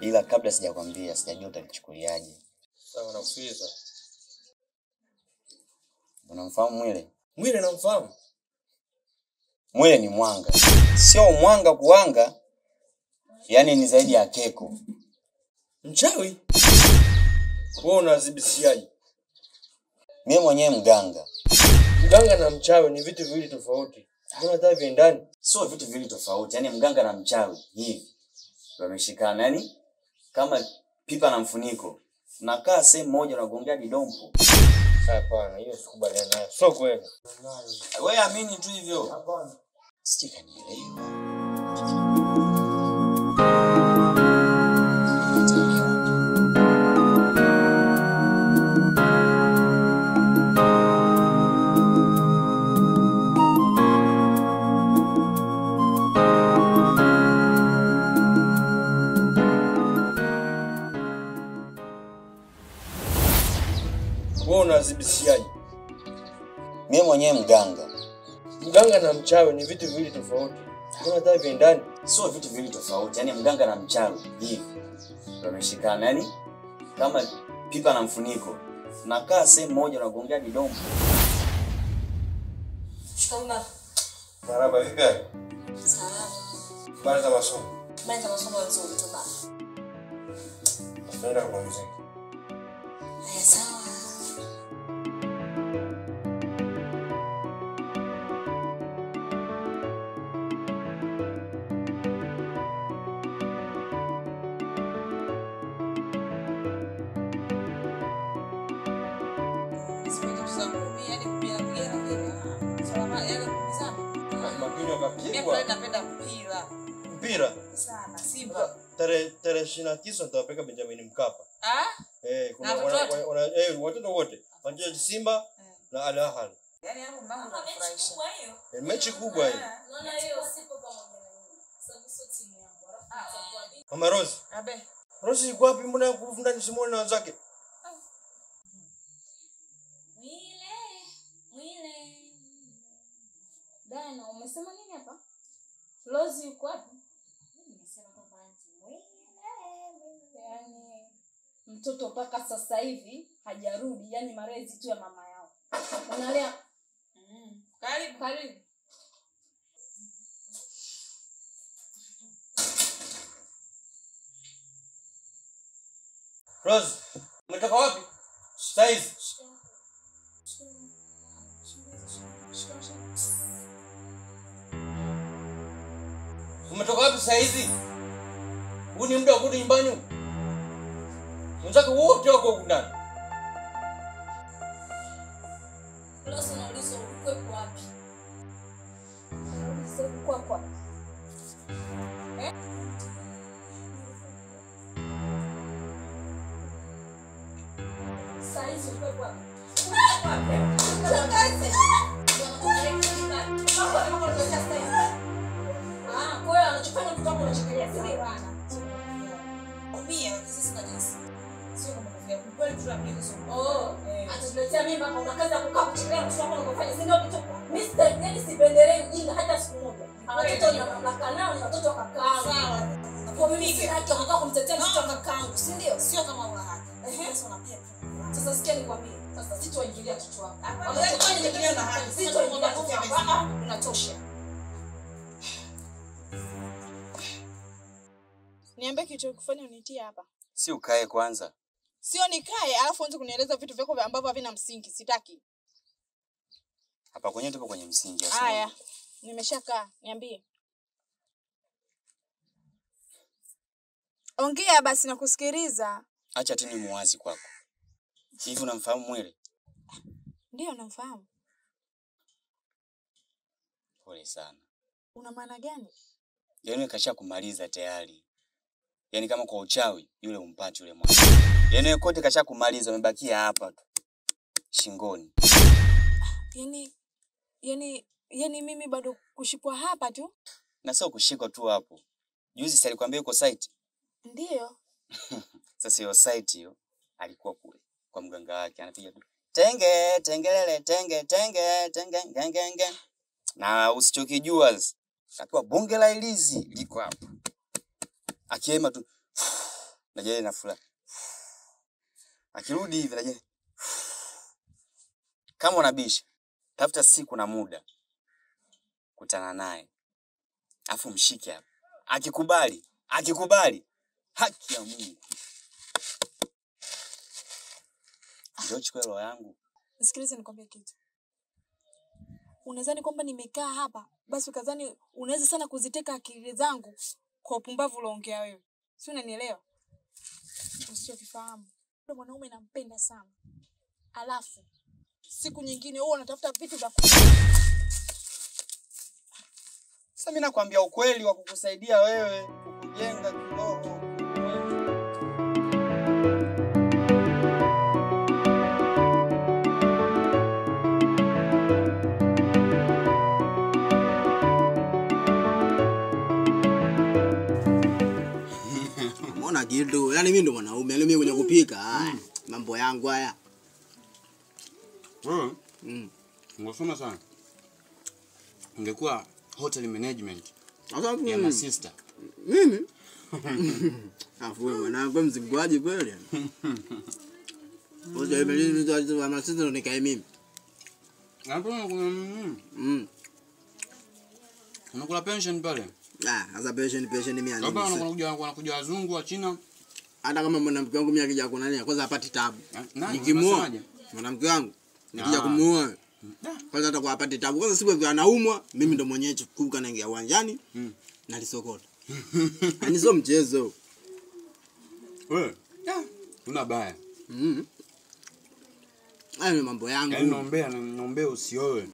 Ila kabla sijakwambia, sijajua utanichukuliaje. Sawa, nakusikiliza. Unamfahamu Mwile? Mwile namfahamu. Mwile ni mwanga. Sio mwanga kuanga. Yaani ni zaidi ya keko. Mchawi? Wewe unazibishiaje? Mimi mwenyewe mganga. Mganga na mchawi ni vitu viwili tofauti. Mbona hata viendani? Sio vitu viwili tofauti. Yaani mganga na mchawi hivi wameshikana, yaani kama pipa na mfuniko. Nakaa sehemu moja na gongea kidompo. Hapana, hiyo sikubaliana nayo. Sio kweli. Wewe amini tu hivyo. Hapana. Sijanielewa. Wewe unazibishiaje? Mimi mwenyewe mganga. Mganga na mchawi ni vitu viwili tofauti. Mbona hata viendani? Sio vitu viwili tofauti. Yaani mganga na mchawi hivi wameshikana, yaani kama pipa na mfuniko. Nakaa sehemu moja na gongea kidompo. Shikamba. Maraba vipi? Salama. Habari za masomo? Habari za masomo nzuri tu baba. Naenda kwa mzee. Haya sawa. Mpira Sana Simba. tarehe 29 nitawapeleka Benjamin Mkapa. Kuna watoto wote. Wanacheza Simba na Al Ahly. Yaani hapo mama anafurahisha. Mechi kubwa hii. Naona hiyo sipo pamoja na nyinyi. Sababu sio timu yangu. Mama Rose. Abe. Rose yuko wapi? Mbona yuko ndani Simone na wenzake? Mwile. Dana, umesema nini hapa? Lozi yuko wapi? Nimesema kwamba Mwile. Yaani mtoto mpaka sasa hivi hajarudi, yani malezi tu ya mama yao. Unalea. Karibu. Rose, umetoka wapi? Size. Umetoka wapi sasa hizi? Huu ni muda wa kurudi nyumbani. Wenzako wote wako huko ndani. Lozi nauliza uko wapi? Nauliza uko wapi? Saizi uko wapi? Kwa hiyo anachofanya mtu wako anachokelea siri bana. Mia sisi na jinsi. Sio kama kufia. Kweli tunapeleka soko. Atatuletea mimba kwa unakaza kukaa kuchekelea mtu wako anakofanya. Si ndio kitu. Mr. Yani sipendelee ujinga hata siku moja. Watoto ni mamlaka nao, ni watoto wa kakaangu. Sawa. Kwa mimi sina haki ya kumtetea mtoto wa kakaangu, si ndio? Sio kama una haki. Sasa unapia. Sasa sikia nikwambie. Sasa sitoingilia kichwa wako. Unachofanya ni kinyume na haki. Sitoingilia kichwa wako. Unatosha. Niambie kitu kufanya unitie hapa. Si ukae kwanza. Sio nikae alafu anze kunieleza vitu vyako ambavyo havina msingi. Sitaki. Hapa kwenye tupo kwenye msingi. Haya. Nimeshakaa. Niambie. Ongea basi na kusikiliza. Acha tu ni muwazi kwako. Hivi unamfahamu Mwile? Ndio namfahamu. Pole sana. Una maana gani? Yaani kasha kumaliza tayari. Yaani kama kwa uchawi yule umpati yule mwana. Yaani kote kasha kumaliza, umebakia hapa tu. Shingoni. Yaani mimi bado kushikwa hapa tu? Na sio kushikwa tu hapo. Juzi si alikwambia yuko site? Ndio. Sasa hiyo site hiyo alikuwa kule kwa mganga wake anapiga tu. Tengelele tenge ngenge. Na usichokijua Kapewa bonge la ilizi liko hapo. Akiema tu Najeri na furaha. Akirudi hivi Najeri. Kama unabisha, tafuta siku na muda. Kutana naye. Afu mshike hapa. Akikubali. Haki ya Mungu. Ndio chukua roho yangu. Nisikilize nikwambie kitu. Unadhani kwamba nimekaa hapa basi ukadhani unaweza sana kuziteka akili zangu kwa upumbavu uliongea wewe. Si unanielewa? Usichokifahamu. Yule mwanaume nampenda sana. Alafu siku nyingine wewe unatafuta vitu vya Sasa mimi nakwambia ukweli wa kukusaidia wewe kukujenga kiroho. Mbona kitu? Yaani mimi ndo mwanaume, yaani mimi kwenye kupika. Mambo yangu haya. Ngosoma sana. Ungekuwa hotel management. Sasa Ya my sister. mimi? Afu wewe mwanangu mzingwaji kweli. Hotel management ya my sister ndo nikae mimi. Hapo kuna unakula pension pale. Sasa pension mimi yani. Baba wanakuja wazungu wa China. Hata kama mwanamke wangu mimi akija kuna nini? Kwanza hapati tabu. Nikimoa mwanamke wangu nikija kumuoa. Kwanza hata kwa hapati tabu. Kwanza siku akiwa anaumwa, mimi ndo mwenyewe chukuka naingia uwanjani na lisokota. Ni sio mchezo. Wewe. Una baya. Hayo mambo yangu. Yaani naombea usioe.